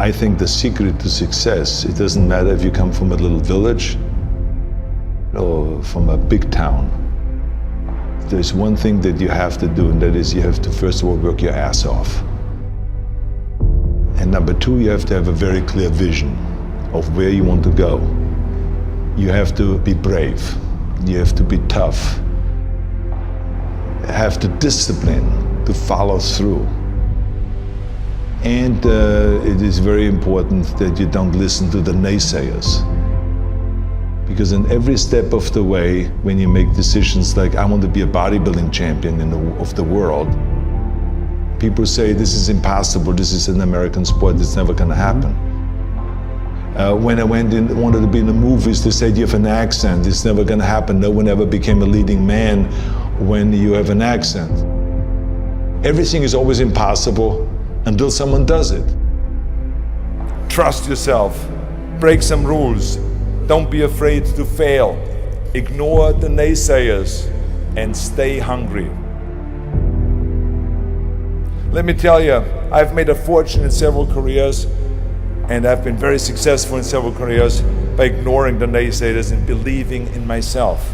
I think the secret to success, it doesn't matter if you come from a little village or from a big town. There's one thing that you have to do, and that is you have to first of all work your ass off. And number two, you have to have a very clear vision of where you want to go. You have to be brave. You have to be tough. Have the discipline to follow through. And it is very important that you don't listen to the naysayers. Because in every step of the way, when you make decisions like, I want to be a bodybuilding champion of the world, people say, this is impossible, this is an American sport, it's never going to happen. When I wanted to be in the movies, they said, you have an accent, it's never going to happen. No one ever became a leading man when you have an accent. Everything is always impossible until someone does it. Trust yourself, break some rules, don't be afraid to fail, ignore the naysayers, and stay hungry. Let me tell you, I've made a fortune in several careers, and I've been very successful in several careers by ignoring the naysayers and believing in myself.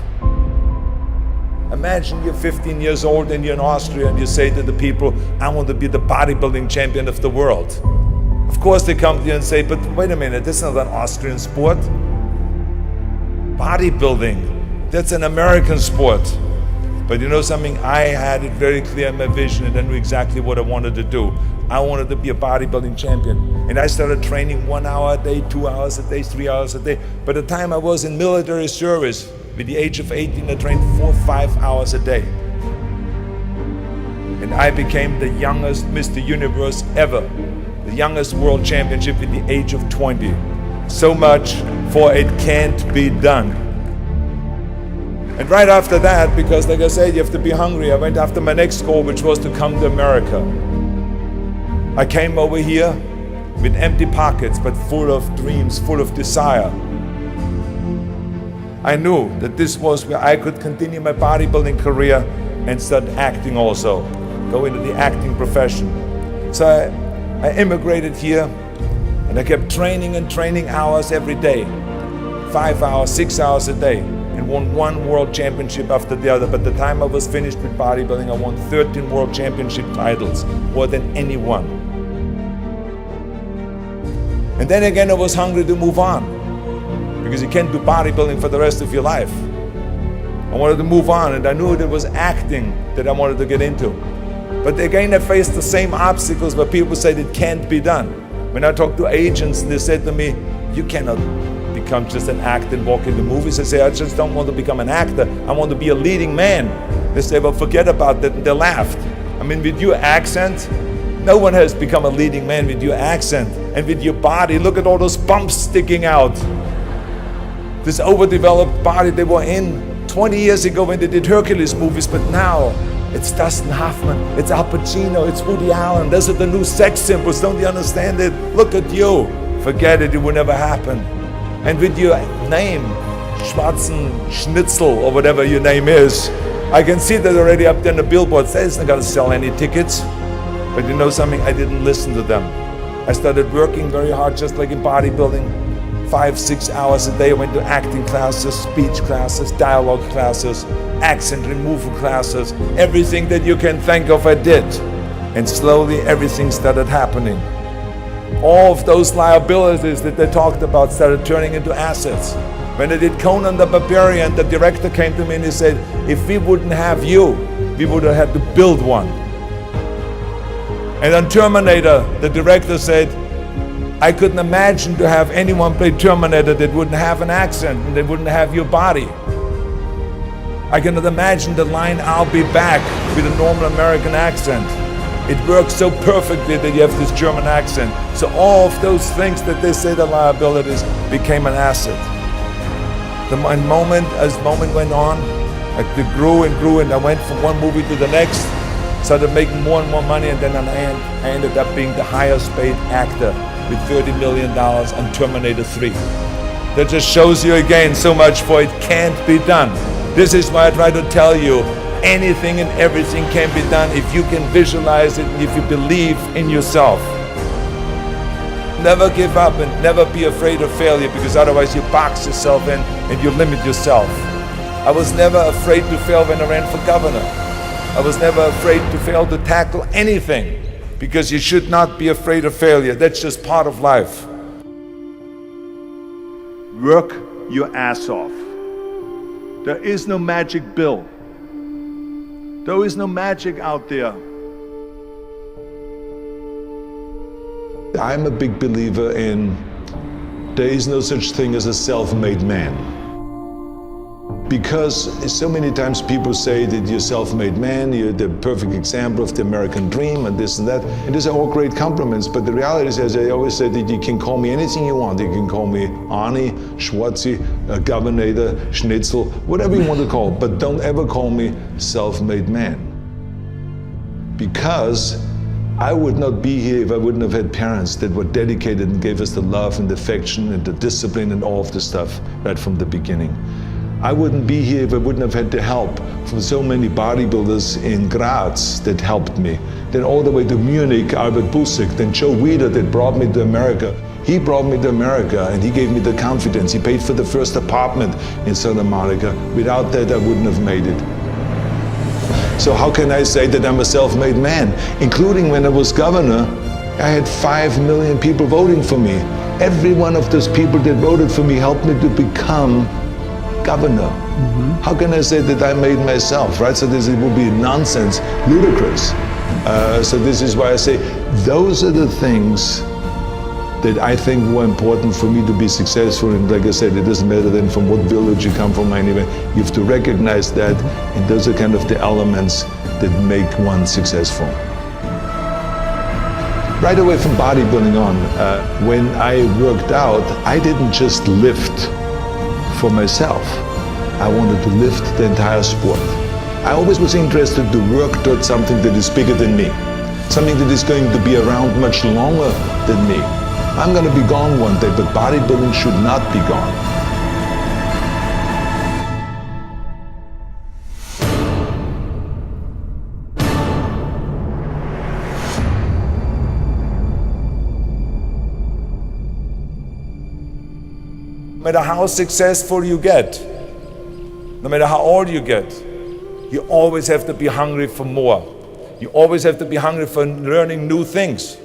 Imagine you're 15 years old and you're in Austria and you say to the people, I want to be the bodybuilding champion of the world. Of course they come to you and say, but wait a minute, that's not an Austrian sport. Bodybuilding, that's an American sport. But you know something, I had it very clear in my vision and I knew exactly what I wanted to do. I wanted to be a bodybuilding champion. And I started training 1 hour a day, 2 hours a day, 3 hours a day. By the time I was in military service, with the age of 18, I trained 4 or 5 hours a day. And I became the youngest Mr. Universe ever. The youngest world championship at the age of 20. So much for it can't be done. And right after that, because like I said, you have to be hungry, I went after my next goal, which was to come to America. I came over here with empty pockets, but full of dreams, full of desire. I knew that this was where I could continue my bodybuilding career and start acting also, go into the acting profession. So I immigrated here and I kept training and training hours every day, 5 hours, 6 hours a day, and won 1 world championship after the other. By the time I was finished with bodybuilding, I won 13 world championship titles, more than anyone. And then again, I was hungry to move on, because you can't do bodybuilding for the rest of your life. I wanted to move on, and I knew it was acting that I wanted to get into. But again, I faced the same obstacles where people said it can't be done. When I talked to agents, they said to me, you cannot become just an actor and walk in the movies. I say, I just don't want to become an actor. I want to be a leading man. They say, well, forget about that, and they laughed. I mean, with your accent, no one has become a leading man with your accent. And with your body, look at all those bumps sticking out. This overdeveloped body they were in 20 years ago when they did Hercules movies, but now it's Dustin Hoffman, it's Al Pacino, it's Woody Allen. Those are the new sex symbols, don't you understand it? Look at you. Forget it, it will never happen. And with your name, Schwarzenegger, or whatever your name is, I can see that already up there on the billboards. That isn't gonna sell any tickets. But you know something, I didn't listen to them. I started working very hard, just like in bodybuilding. 5, 6 hours a day. I went to acting classes, speech classes, dialogue classes, accent removal classes. Everything that you can think of, I did. And slowly everything started happening. All of those liabilities that they talked about started turning into assets. When I did Conan the Barbarian, the director came to me and he said, if we wouldn't have you, we would have had to build one. And on Terminator, the director said, I couldn't imagine to have anyone play Terminator that wouldn't have an accent and that wouldn't have your body. I cannot imagine the line, I'll be back, with a normal American accent. It works so perfectly that you have this German accent. So all of those things that they say the liabilities became an asset. As moment went on, it grew and grew, and I went from one movie to the next, started making more and more money, and then I ended up being the highest paid actor with $30 million on Terminator 3. That just shows you again so much for it can't be done. This is why I try to tell you, anything and everything can be done if you can visualize it and if you believe in yourself. never give up and never be afraid of failure, because otherwise you box yourself in and you limit yourself. I was never afraid to fail when I ran for governor. I was never afraid to fail to tackle anything, because you should not be afraid of failure. That's just part of life. Work your ass off. There is no magic pill. There is no magic out there. I'm a big believer in there is no such thing as a self-made man. Because so many times people say that you're a self-made man, you're the perfect example of the American dream and this and that. And these are all great compliments, but the reality is, as I always say, that you can call me anything you want. You can call me Arnie, Schwarzi, Governor, Schnitzel, whatever you want to call, but don't ever call me self-made man. Because I would not be here if I wouldn't have had parents that were dedicated and gave us the love and the affection and the discipline and all of the stuff right from the beginning. I wouldn't be here if I wouldn't have had the help from so many bodybuilders in Graz that helped me. Then all the way to Munich, Albert Busek, then Joe Weider that brought me to America. He brought me to America and he gave me the confidence. He paid for the first apartment in South America. Without that, I wouldn't have made it. So how can I say that I'm a self-made man? Including when I was governor, I had 5 million people voting for me. Every one of those people that voted for me helped me to become governor. How can I say that I made myself, right? So this would be nonsense, ludicrous. So this is why I say those are the things that I think were important for me to be successful. And like I said, it doesn't matter then from what village you come from anyway. You have to recognize that, and those are kind of the elements that make one successful. Right away from bodybuilding on, when I worked out, I didn't just lift for myself. I wanted to lift the entire sport. I always was interested to work towards something that is bigger than me, something that is going to be around much longer than me. I'm going to be gone one day, but bodybuilding should not be gone. No matter how successful you get, no matter how old you get, you always have to be hungry for more. You always have to be hungry for learning new things,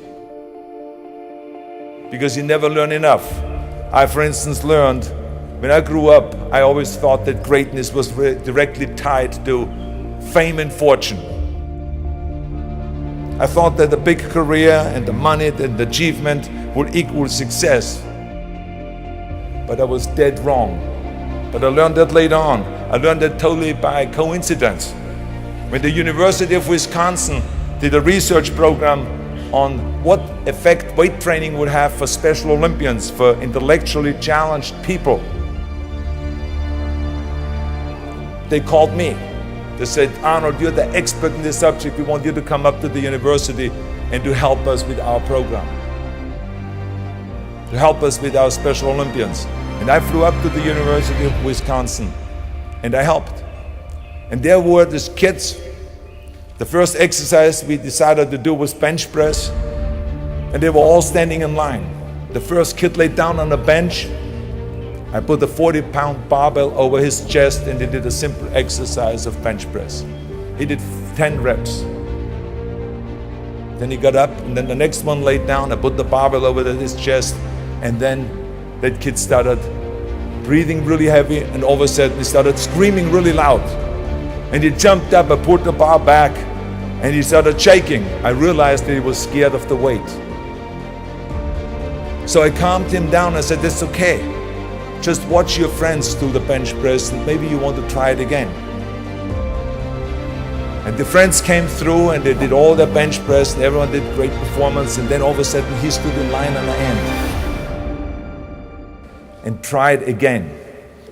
because you never learn enough. I, for instance, learned, when I grew up, I always thought that greatness was directly tied to fame and fortune. I thought that the big career and the money and the achievement would equal success. But I was dead wrong. But I learned that later on. I learned that totally by coincidence. When the University of Wisconsin did a research program on what effect weight training would have for Special Olympians, for intellectually challenged people, they called me. They said, Arnold, you're the expert in this subject. We want you to come up to the university and to help us with our program, to help us with our Special Olympians. And I flew up to the University of Wisconsin and I helped. And there were these kids. The first exercise we decided to do was bench press, and they were all standing in line. The first kid laid down on a bench. I put a 40-pound barbell over his chest and he did a simple exercise of bench press. He did 10 reps. Then he got up, and then the next one laid down. I put the barbell over his chest, and then that kid started breathing really heavy, and all of a sudden he started screaming really loud. And he jumped up, I put the bar back, and he started shaking. I realized that he was scared of the weight. So I calmed him down. I said, that's okay. Just watch your friends do the bench press, and maybe you want to try it again. And the friends came through and they did all their bench press, and everyone did great performance, and then all of a sudden he stood in line on the end and tried again.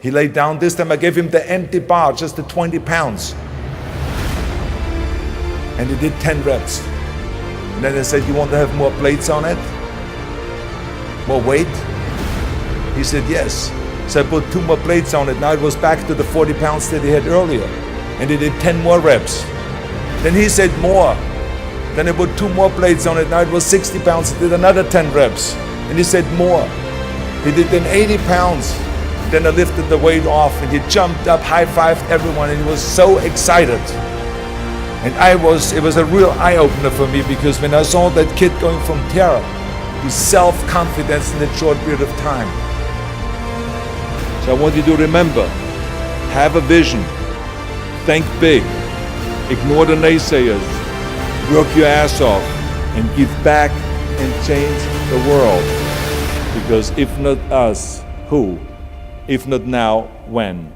He laid down. This time I gave him the empty bar, just the 20 pounds. And he did 10 reps. And then I said, you want to have more plates on it? More weight? He said, yes. So I put 2 more plates on it. Now it was back to the 40 pounds that he had earlier. And he did 10 more reps. Then he said more. Then I put 2 more plates on it. Now it was 60 pounds. He did another 10 reps. And he said, more. He did then 80 pounds. Then I lifted the weight off and he jumped up, high-fived everyone, and he was so excited. And it was a real eye-opener for me, because when I saw that kid going from terror to self-confidence in a short period of time. So I want you to remember, have a vision, think big, ignore the naysayers, work your ass off, and give back and change the world. Because if not us, who? If not now, when?